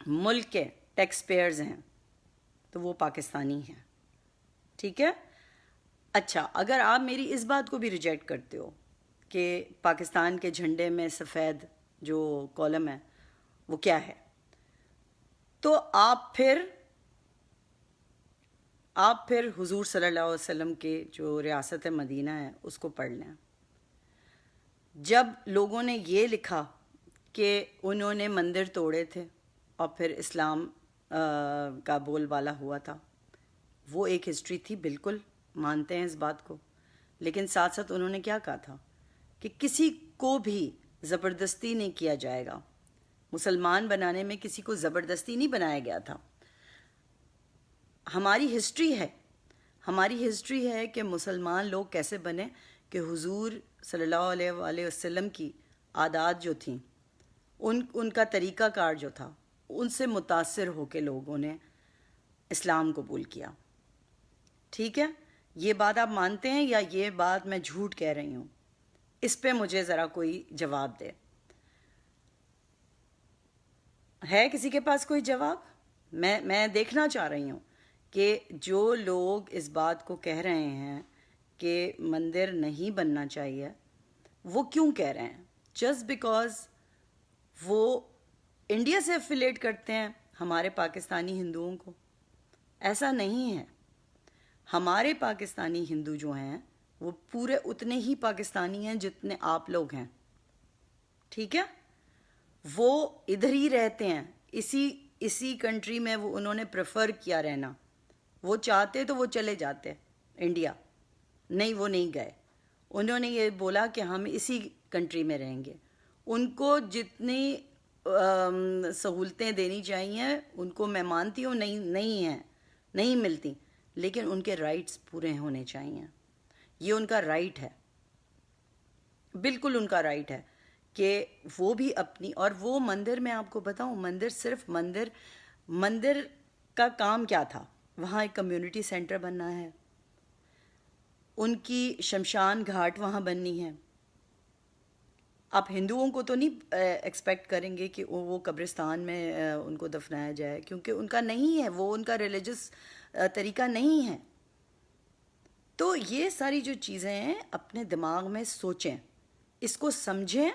ملک کے tax pairs ہیں تو وہ پاکستانی ہیں. ٹھیک ہے. اچھا اگر آپ میری اس بات کو بھی ریجیکٹ کرتے ہو کہ پاکستان کے جھنڈے میں سفید جو کالم ہے وہ کیا ہے، تو آپ پھر حضور صلی اللہ علیہ وسلم کے جو ریاست مدینہ ہے اس کو پڑھ لیں. جب لوگوں نے یہ لکھا کہ انہوں نے مندر توڑے تھے اور پھر اسلام کا بول بالا ہوا تھا، وہ ایک ہسٹری تھی، بالکل مانتے ہیں اس بات کو، لیکن ساتھ ساتھ انہوں نے کیا کہا تھا کہ کسی کو بھی زبردستی نہیں کیا جائے گا. مسلمان بنانے میں کسی کو زبردستی نہیں بنایا گیا تھا. ہماری ہسٹری ہے کہ مسلمان لوگ کیسے بنے، کہ حضور صلی اللہ علیہ وآلہ وسلم کی عادات جو تھیں، ان کا طریقہ کار جو تھا، ان سے متاثر ہو کے لوگوں نے اسلام قبول کیا. ٹھیک ہے. یہ بات آپ مانتے ہیں یا یہ بات میں جھوٹ کہہ رہی ہوں؟ اس پہ مجھے ذرا کوئی جواب دے. ہے کسی کے پاس کوئی جواب؟ میں دیکھنا چاہ رہی ہوں کہ جو لوگ اس بات کو کہہ رہے ہیں کہ مندر نہیں بننا چاہیے، وہ کیوں کہہ رہے ہیں؟ جسٹ بیکاز وہ انڈیا سے افیلیٹ کرتے ہیں ہمارے پاکستانی ہندوؤں کو؟ ایسا نہیں ہے. ہمارے پاکستانی ہندو جو ہیں وہ پورے اتنے ہی پاکستانی ہیں جتنے آپ لوگ ہیں. ٹھیک ہے. وہ ادھر ہی رہتے ہیں، اسی کنٹری میں وہ انہوں نے پریفر کیا رہنا. وہ چاہتے تو وہ چلے جاتے انڈیا، نہیں وہ نہیں گئے. انہوں نے یہ بولا کہ ہم اسی کنٹری میں رہیں گے. ان کو جتنی سہولتیں دینی چاہیے ان کو میں مانتی ہوں نہیں ملتی، لیکن ان کے رائٹس پورے ہونے چاہیے. یہ ان کا رائٹ ہے، بالکل ان کا رائٹ ہے کہ وہ بھی اپنی. اور وہ مندر، میں آپ کو بتاؤں، مندر کا کام کیا تھا؟ وہاں ایک کمیونٹی سینٹر بننا ہے، ان کی شمشان گھاٹ وہاں بننی ہے. آپ ہندوؤں کو تو نہیں ایکسپیکٹ کریں گے کہ وہ قبرستان میں ان کو دفنایا جائے، کیونکہ ان کا نہیں ہے، وہ ان کا ریلیجس طریقہ نہیں ہے. تو یہ ساری جو چیزیں ہیں اپنے دماغ میں سوچیں، اس کو سمجھیں،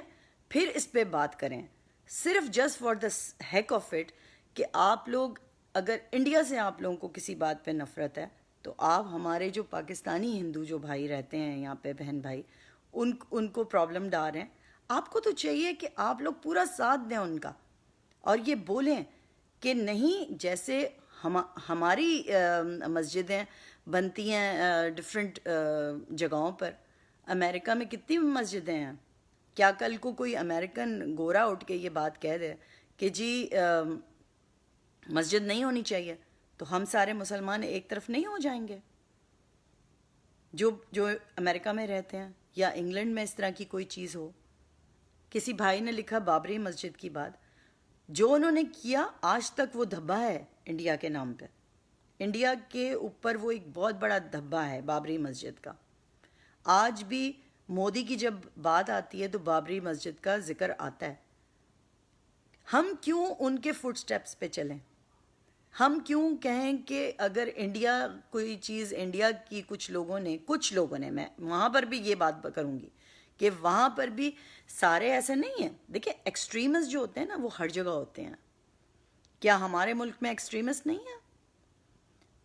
پھر اس پہ بات کریں. صرف just for the heck of it کہ آپ لوگ، اگر انڈیا سے آپ لوگوں کو کسی بات پہ نفرت ہے تو آپ ہمارے جو پاکستانی ہندو جو بھائی رہتے ہیں یہاں پہ، بہن بھائی، ان کو پرابلم ڈال رہے ہیں. آپ کو تو چاہیے کہ آپ لوگ پورا ساتھ دیں ان کا، اور یہ بولیں کہ نہیں، جیسے ہماری مسجدیں بنتی ہیں ڈفرینٹ جگہوں پر. امریکہ میں کتنی مسجدیں ہیں. کیا کل کو کوئی امریکن گورا اٹھ کے یہ بات کہہ دے کہ جی مسجد نہیں ہونی چاہیے، تو ہم سارے مسلمان ایک طرف نہیں ہو جائیں گے؟ جو امریکہ میں رہتے ہیں یا انگلینڈ میں اس طرح کی کوئی چیز ہو. کسی بھائی نے لکھا بابری مسجد کی بات، جو انہوں نے کیا آج تک وہ دھبا ہے انڈیا کے نام پہ. انڈیا کے اوپر وہ ایک بہت بڑا دھبا ہے بابری مسجد کا. آج بھی مودی کی جب بات آتی ہے تو بابری مسجد کا ذکر آتا ہے. ہم کیوں ان کے فٹ سٹیپس پہ چلیں؟ ہم کیوں کہیں کہ اگر انڈیا کوئی چیز، انڈیا کی کچھ لوگوں نے میں وہاں پر بھی یہ بات کروں گی کہ وہاں پر بھی سارے ایسے نہیں ہیں. دیکھیں ایکسٹریمسٹ جو ہوتے ہیں نا وہ ہر جگہ ہوتے ہیں. کیا ہمارے ملک میں ایکسٹریمسٹ نہیں ہیں؟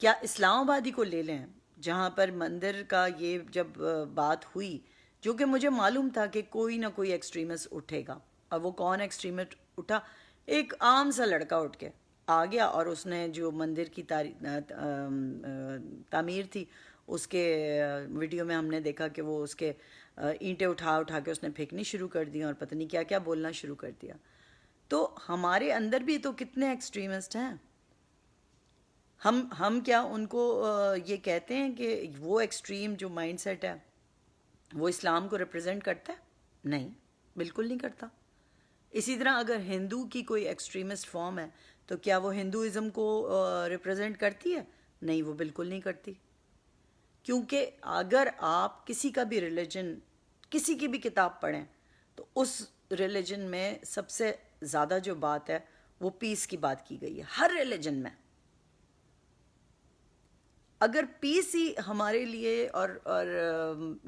کیا اسلام آبادی کو لے لیں، جہاں پر مندر کا یہ جب بات ہوئی، جو کہ مجھے معلوم تھا کہ کوئی نہ کوئی ایکسٹریمسٹ اٹھے گا. اور وہ کون ایکسٹریمسٹ اٹھا؟ ایک عام سا لڑکا اٹھ کے آ گیا اور اس نے جو مندر کی تعمیر تھی، اس کے ویڈیو میں ہم نے دیکھا کہ وہ اس کے اینٹیں اٹھا کے اس نے پھینکنی شروع کر دی اور پتہ نہیں کیا کیا بولنا شروع کر دیا. تو ہمارے اندر بھی تو کتنے ایکسٹریمسٹ ہیں. ہم کیا ان کو یہ کہتے ہیں کہ وہ ایکسٹریم جو مائنڈ سیٹ ہے وہ اسلام کو ریپرزینٹ کرتا ہے؟ نہیں، بالکل نہیں کرتا. اسی طرح اگر ہندو کی کوئی ایکسٹریمسٹ فارم ہے تو کیا وہ ہندوازم کو ریپرزینٹ کرتی ہے؟ نہیں، وہ بالکل نہیں کرتی. کیونکہ اگر آپ کسی کا بھی ریلیجن، کسی کی بھی کتاب پڑھیں تو اس ریلیجن میں سب سے زیادہ جو بات ہے وہ پیس کی بات کی گئی ہے ہر ریلیجن میں. اگر پیس ہی ہمارے لیے اور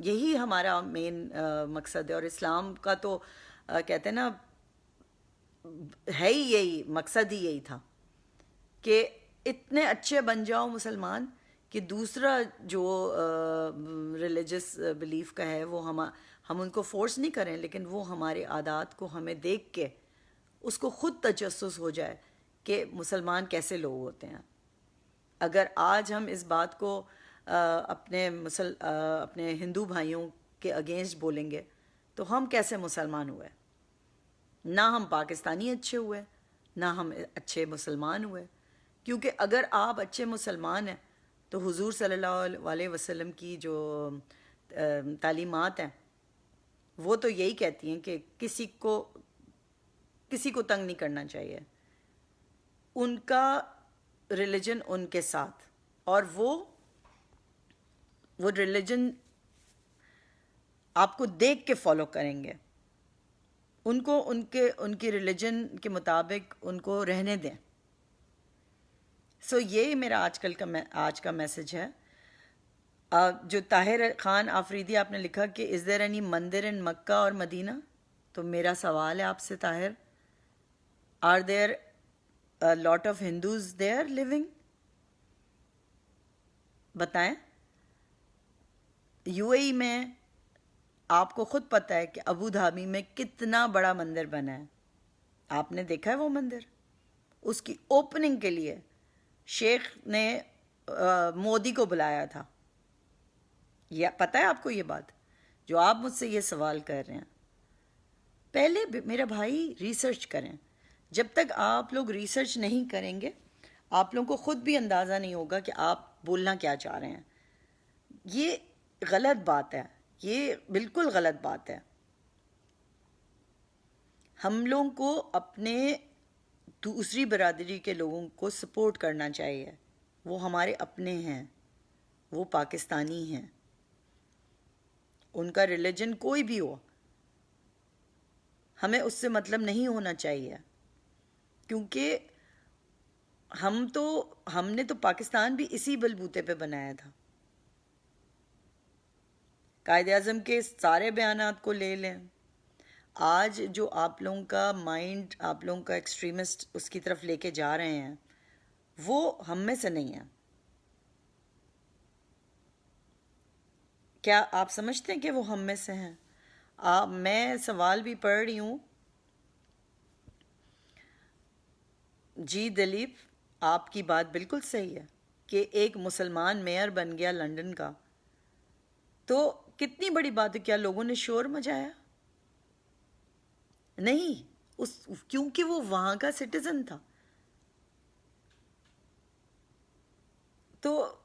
یہی ہمارا مین مقصد ہے، اور اسلام کا تو کہتے ہیں نا ہے ہی یہی مقصد، ہی یہی تھا کہ اتنے اچھے بن جاؤ مسلمان کہ دوسرا جو ریلیجس بلیف کا ہے وہ ہم ان کو فورس نہیں کریں، لیکن وہ ہمارے عادات کو ہمیں دیکھ کے اس کو خود تجسس ہو جائے کہ مسلمان کیسے لوگ ہوتے ہیں. اگر آج ہم اس بات کو اپنے ہندو بھائیوں کے اگینسٹ بولیں گے تو ہم کیسے مسلمان ہوئے؟ نہ ہم پاکستانی اچھے ہوئے، نہ ہم اچھے مسلمان ہوئے. کیونکہ اگر آپ اچھے مسلمان ہیں تو حضور صلی اللہ علیہ وسلم کی جو تعلیمات ہیں وہ تو یہی کہتی ہیں کہ کسی کو تنگ نہیں کرنا چاہیے. ان کا ریلیجن ان کے ساتھ، اور وہ ریلیجن آپ کو دیکھ کے فالو کریں گے. ان کو ان کی ریلیجن کے مطابق ان کو رہنے دیں. سو یہ میرا آج کا میسج ہے. جو طاہر خان آفریدی آپ نے لکھا کہ از دیر اینی مندر ان مکہ اور مدینہ، تو میرا سوال ہے آپ سے Tahir, are there lot of Hindus there living? بتائیں. یو اے ای میں آپ کو خود پتہ ہے کہ ابو دھابی میں کتنا بڑا مندر بنا ہے. آپ نے دیکھا ہے وہ مندر؟ اس کی اوپننگ کے لیے شیخ نے مودی کو بلایا تھا. یہ پتہ ہے آپ کو یہ بات جو آپ مجھ سے یہ سوال کر رہے ہیں؟ پہلے میرا بھائی ریسرچ کریں. جب تک آپ لوگ ریسرچ نہیں کریں گے آپ لوگوں کو خود بھی اندازہ نہیں ہوگا کہ آپ بولنا کیا چاہ رہے ہیں. یہ غلط بات ہے، یہ بالکل غلط بات ہے. ہم لوگوں کو اپنے دوسری برادری کے لوگوں کو سپورٹ کرنا چاہیے. وہ ہمارے اپنے ہیں، وہ پاکستانی ہیں، ان کا ریلیجن کوئی بھی ہو، ہمیں اس سے مطلب نہیں ہونا چاہیے. کیونکہ ہم نے تو پاکستان بھی اسی بلبوتے پہ بنایا تھا. قائد اعظم کے سارے بیانات کو لے لیں. آج جو آپ لوگوں کا مائنڈ، آپ لوگوں کا ایکسٹریمسٹ اس کی طرف لے کے جا رہے ہیں وہ ہم میں سے نہیں ہیں. کیا آپ سمجھتے ہیں کہ وہ ہم میں سے ہیں؟ میں سوال بھی پڑھ رہی ہوں. جی دلیپ، آپ کی بات بالکل صحیح ہے کہ ایک مسلمان میئر بن گیا لنڈن کا تو کتنی بڑی بات ہے. کیا لوگوں نے شور مچایا؟ نہیں، کیونکہ وہ وہاں کا سٹیزن تھا. تو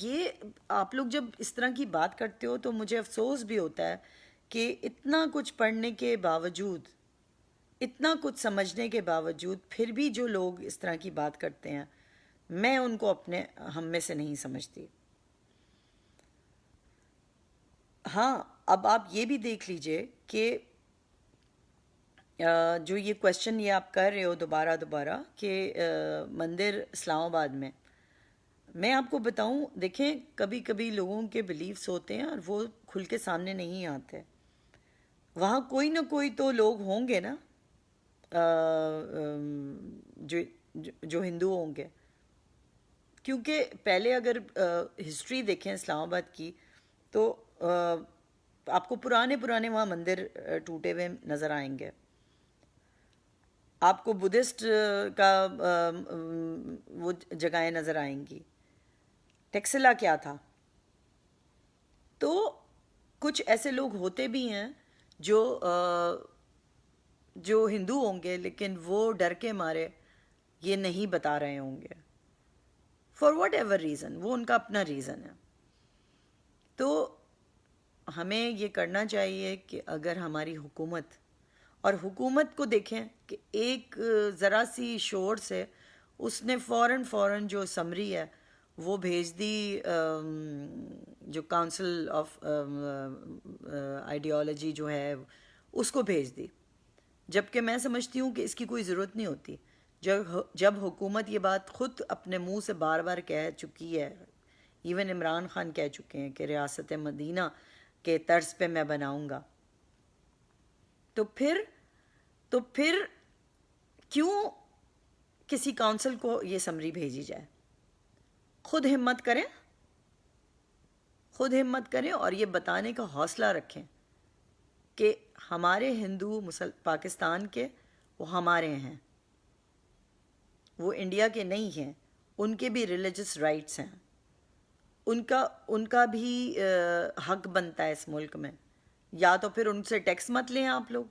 یہ آپ لوگ جب اس طرح کی بات کرتے ہو تو مجھے افسوس بھی ہوتا ہے کہ اتنا کچھ پڑھنے کے باوجود، اتنا کچھ سمجھنے کے باوجود پھر بھی جو لوگ اس طرح کی بات کرتے ہیں میں ان کو اپنے ہم میں سے نہیں سمجھتی. ہاں، اب آپ یہ بھی دیکھ لیجئے کہ جو یہ کویشچن یہ آپ کر رہے ہو دوبارہ کہ مندر اسلام آباد میں آپ کو بتاؤں، دیکھیں کبھی کبھی لوگوں کے بلیفز ہوتے ہیں اور وہ کھل کے سامنے نہیں آتے. وہاں کوئی نہ کوئی تو لوگ ہوں گے نا جو ہندو ہوں گے. کیونکہ پہلے اگر ہسٹری دیکھیں اسلام آباد کی تو آپ کو پرانے وہاں مندر ٹوٹے ہوئے نظر آئیں گے. آپ کو بدھسٹ کا وہ جگہیں نظر آئیں گی. ٹیکسلا کیا تھا؟ تو کچھ ایسے لوگ ہوتے بھی ہیں جو ہندو ہوں گے لیکن وہ ڈر کے مارے یہ نہیں بتا رہے ہوں گے فار واٹ ایور ریزن، وہ ان کا اپنا ریزن ہے. تو ہمیں یہ کرنا چاہیے کہ اگر ہماری حکومت کو دیکھیں کہ ایک ذرا سی شور سے اس نے فوراً جو سمری ہے وہ بھیج دی جو کاؤنسل آف آئیڈیالوجی جو ہے اس کو بھیج دی. جبکہ میں سمجھتی ہوں کہ اس کی کوئی ضرورت نہیں ہوتی. جب حکومت یہ بات خود اپنے منہ سے بار بار کہہ چکی ہے، ایون عمران خان کہہ چکے ہیں کہ ریاست مدینہ کے طرز پہ میں بناؤں گا، تو پھر کیوں کسی کونسل کو یہ سمری بھیجی جائے؟ خود ہمت کریں اور یہ بتانے کا حوصلہ رکھیں کہ ہمارے ہندو پاکستان کے وہ ہمارے ہیں، وہ انڈیا کے نہیں ہیں، ان کے بھی ریلیجس رائٹس ہیں، ان کا بھی حق بنتا ہے اس ملک میں. یا تو پھر ان سے ٹیکس مت لیں آپ لوگ،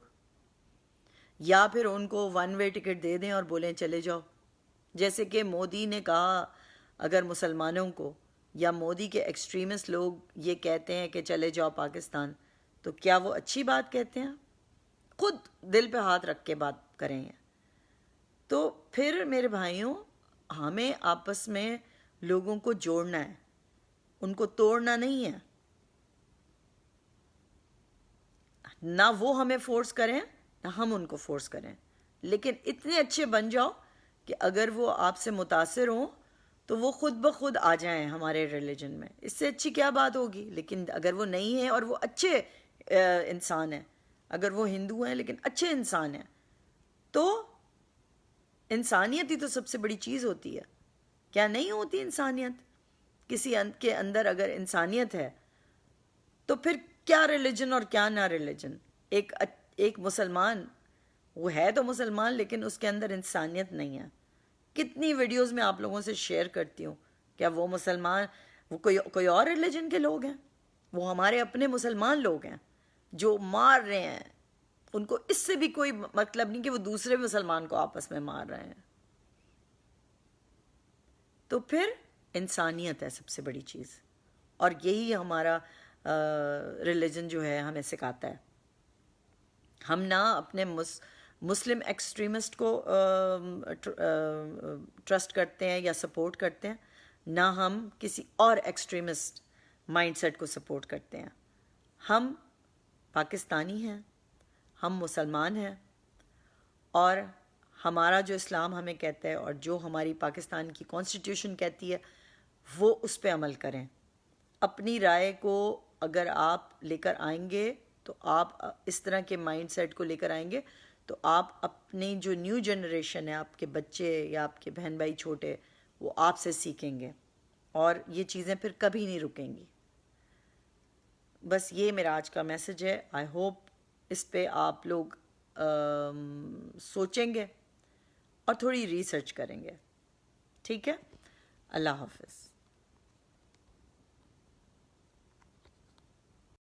یا پھر ان کو ون وے ٹکٹ دے دیں اور بولیں چلے جاؤ. جیسے کہ مودی نے کہا اگر مسلمانوں کو یا مودی کے ایکسٹریمسٹ لوگ یہ کہتے ہیں کہ چلے جاؤ پاکستان، تو کیا وہ اچھی بات کہتے ہیں؟ خود دل پہ ہاتھ رکھ کے بات کریں. تو پھر میرے بھائیوں، ہمیں آپس میں لوگوں کو جوڑنا ہے، ان کو توڑنا نہیں ہے. نہ وہ ہمیں فورس کریں نہ ہم ان کو فورس کریں، لیکن اتنے اچھے بن جاؤ کہ اگر وہ آپ سے متاثر ہوں تو وہ خود بخود آ جائیں ہمارے ریلیجن میں. اس سے اچھی کیا بات ہوگی؟ لیکن اگر وہ نہیں ہیں اور وہ اچھے انسان ہیں، اگر وہ ہندو ہیں لیکن اچھے انسان ہیں، تو انسانیت ہی تو سب سے بڑی چیز ہوتی ہے. کیا نہیں ہوتی انسانیت؟ کسی کے اندر اگر انسانیت ہے تو پھر کیا ریلیجن اور کیا نہ ریلیجن. ایک مسلمان وہ ہے تو مسلمان، لیکن اس کے اندر انسانیت نہیں ہے. کتنی ویڈیوز میں آپ لوگوں سے شیئر کرتی ہوں، کیا وہ مسلمان وہ کوئی اور ریلیجن کے لوگ ہیں؟ وہ ہمارے اپنے مسلمان لوگ ہیں جو مار رہے ہیں. ان کو اس سے بھی کوئی مطلب نہیں کہ وہ دوسرے مسلمان کو آپس میں مار رہے ہیں. تو پھر انسانیت ہے سب سے بڑی چیز، اور یہی ہمارا ریلیجن جو ہے ہمیں سکھاتا ہے. ہم نہ اپنے مسلم ایکسٹریمسٹ کو ٹرسٹ کرتے ہیں یا سپورٹ کرتے ہیں، نہ ہم کسی اور ایکسٹریمسٹ مائنڈ سیٹ کو سپورٹ کرتے ہیں. ہم پاکستانی ہیں، ہم مسلمان ہیں، اور ہمارا جو اسلام ہمیں کہتا ہے اور جو ہماری پاکستان کی کانسٹیٹیوشن کہتی ہے وہ اس پہ عمل کریں. اپنی رائے کو اگر آپ لے کر آئیں گے تو آپ اس طرح کے مائنڈ سیٹ کو لے کر آئیں گے تو آپ اپنی جو نیو جنریشن ہے، آپ کے بچے یا آپ کے بہن بھائی چھوٹے، وہ آپ سے سیکھیں گے اور یہ چیزیں پھر کبھی نہیں رکیں گی. بس یہ میرا آج کا میسج ہے. آئی ہوپ اس پہ آپ لوگ سوچیں گے اور تھوڑی ریسرچ کریں گے. ٹھیک ہے؟ اللہ حافظ.